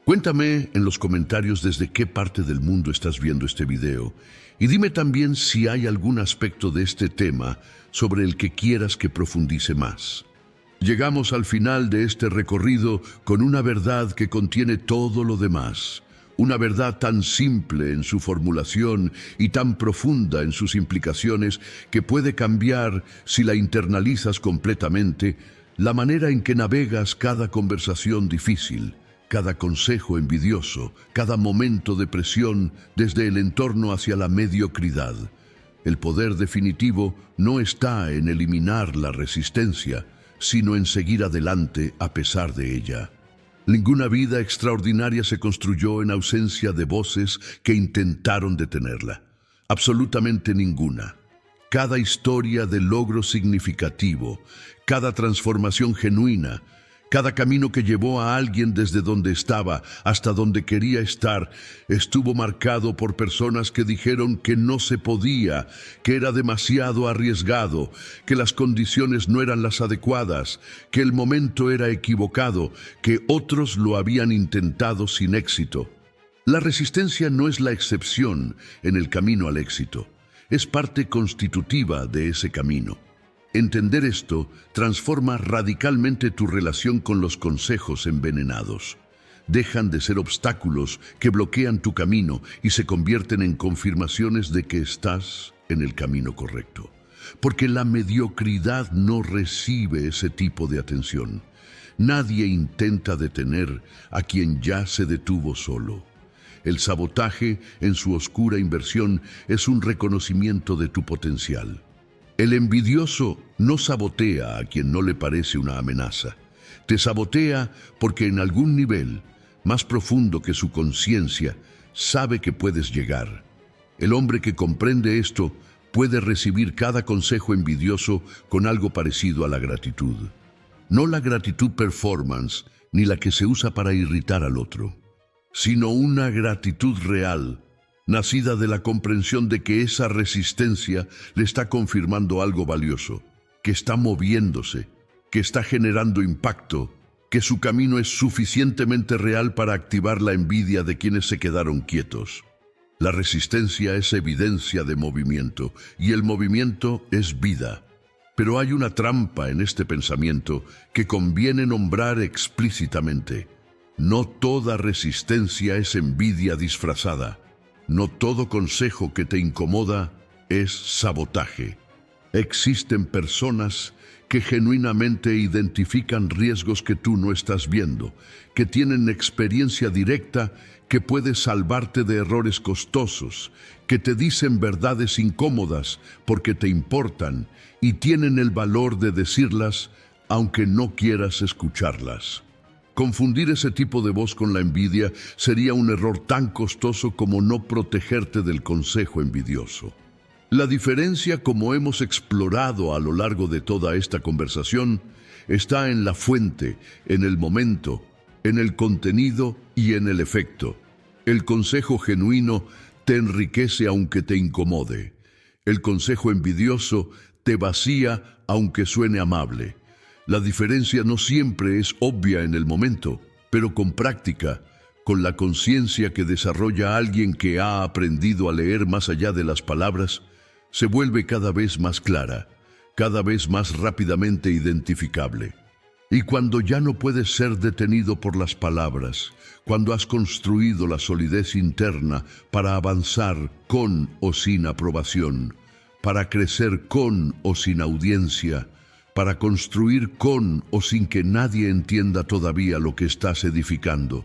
A: Cuéntame en los comentarios desde qué parte del mundo estás viendo este video y dime también si hay algún aspecto de este tema sobre el que quieras que profundice más. Llegamos al final de este recorrido con una verdad que contiene todo lo demás. Una verdad tan simple en su formulación y tan profunda en sus implicaciones que puede cambiar, si la internalizas completamente, la manera en que navegas cada conversación difícil, cada consejo envidioso, cada momento de presión desde el entorno hacia la mediocridad. El poder definitivo no está en eliminar la resistencia, sino en seguir adelante a pesar de ella. Ninguna vida extraordinaria se construyó en ausencia de voces que intentaron detenerla. Absolutamente ninguna. Cada historia de logro significativo, cada transformación genuina, cada camino que llevó a alguien desde donde estaba hasta donde quería estar, estuvo marcado por personas que dijeron que no se podía, que era demasiado arriesgado, que las condiciones no eran las adecuadas, que el momento era equivocado, que otros lo habían intentado sin éxito. La resistencia no es la excepción en el camino al éxito, es parte constitutiva de ese camino. Entender esto transforma radicalmente tu relación con los consejos envenenados. Dejan de ser obstáculos que bloquean tu camino y se convierten en confirmaciones de que estás en el camino correcto. Porque la mediocridad no recibe ese tipo de atención. Nadie intenta detener a quien ya se detuvo solo. El sabotaje, en su oscura inversión, es un reconocimiento de tu potencial. El envidioso no sabotea a quien no le parece una amenaza. Te sabotea porque en algún nivel, más profundo que su conciencia, sabe que puedes llegar. El hombre que comprende esto puede recibir cada consejo envidioso con algo parecido a la gratitud. No la gratitud performance, ni la que se usa para irritar al otro, sino una gratitud real, nacida de la comprensión de que esa resistencia le está confirmando algo valioso, que está moviéndose, que está generando impacto, que su camino es suficientemente real para activar la envidia de quienes se quedaron quietos. La resistencia es evidencia de movimiento, y el movimiento es vida. Pero hay una trampa en este pensamiento que conviene nombrar explícitamente. No toda resistencia es envidia disfrazada. No todo consejo que te incomoda es sabotaje. Existen personas que genuinamente identifican riesgos que tú no estás viendo, que tienen experiencia directa que puede salvarte de errores costosos, que te dicen verdades incómodas porque te importan y tienen el valor de decirlas aunque no quieras escucharlas. Confundir ese tipo de voz con la envidia sería un error tan costoso como no protegerte del consejo envidioso. La diferencia, como hemos explorado a lo largo de toda esta conversación, está en la fuente, en el momento, en el contenido y en el efecto. El consejo genuino te enriquece aunque te incomode. El consejo envidioso te vacía aunque suene amable. La diferencia no siempre es obvia en el momento, pero con práctica, con la conciencia que desarrolla alguien que ha aprendido a leer más allá de las palabras, se vuelve cada vez más clara, cada vez más rápidamente identificable. Y cuando ya no puedes ser detenido por las palabras, cuando has construido la solidez interna para avanzar con o sin aprobación, para crecer con o sin audiencia, para construir con o sin que nadie entienda todavía lo que estás edificando,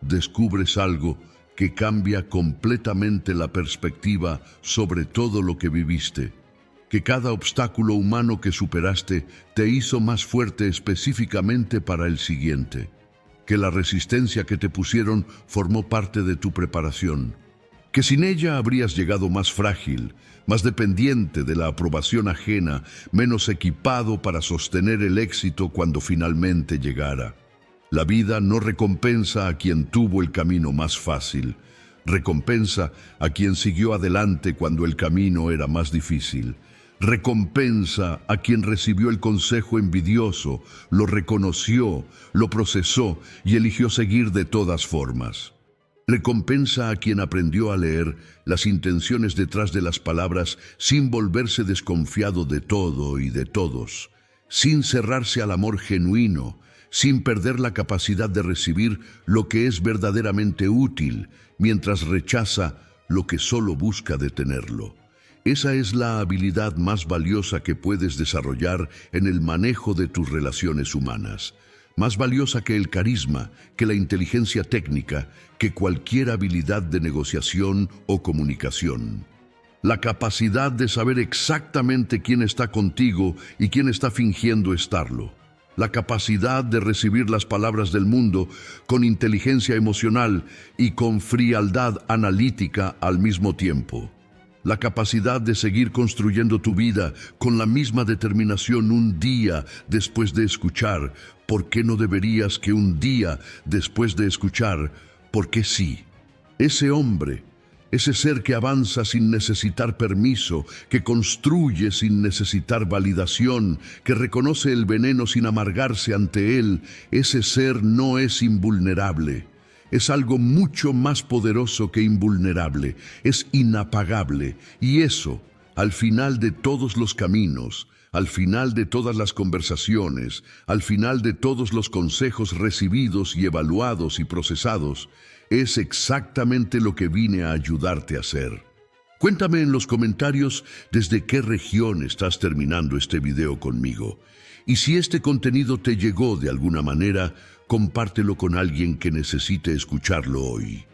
A: descubres algo que cambia completamente la perspectiva sobre todo lo que viviste, que cada obstáculo humano que superaste te hizo más fuerte específicamente para el siguiente, que la resistencia que te pusieron formó parte de tu preparación, que sin ella habrías llegado más frágil, más dependiente de la aprobación ajena, menos equipado para sostener el éxito cuando finalmente llegara. La vida no recompensa a quien tuvo el camino más fácil, recompensa a quien siguió adelante cuando el camino era más difícil, recompensa a quien recibió el consejo envidioso, lo reconoció, lo procesó y eligió seguir de todas formas. Recompensa a quien aprendió a leer las intenciones detrás de las palabras sin volverse desconfiado de todo y de todos, sin cerrarse al amor genuino, sin perder la capacidad de recibir lo que es verdaderamente útil, mientras rechaza lo que solo busca detenerlo. Esa es la habilidad más valiosa que puedes desarrollar en el manejo de tus relaciones humanas. Más valiosa que el carisma, que la inteligencia técnica, que cualquier habilidad de negociación o comunicación. La capacidad de saber exactamente quién está contigo y quién está fingiendo estarlo. La capacidad de recibir las palabras del mundo con inteligencia emocional y con frialdad analítica al mismo tiempo. La capacidad de seguir construyendo tu vida con la misma determinación un día después de escuchar por qué no deberías, que un día después de escuchar por qué sí. Ese hombre, ese ser que avanza sin necesitar permiso, que construye sin necesitar validación, que reconoce el veneno sin amargarse ante él, ese ser no es invulnerable. Es algo mucho más poderoso que invulnerable, es inapagable. Y eso, al final de todos los caminos, al final de todas las conversaciones, al final de todos los consejos recibidos y evaluados y procesados, es exactamente lo que vine a ayudarte a hacer. Cuéntame en los comentarios desde qué región estás terminando este video conmigo. Y si este contenido te llegó de alguna manera, compártelo con alguien que necesite escucharlo hoy.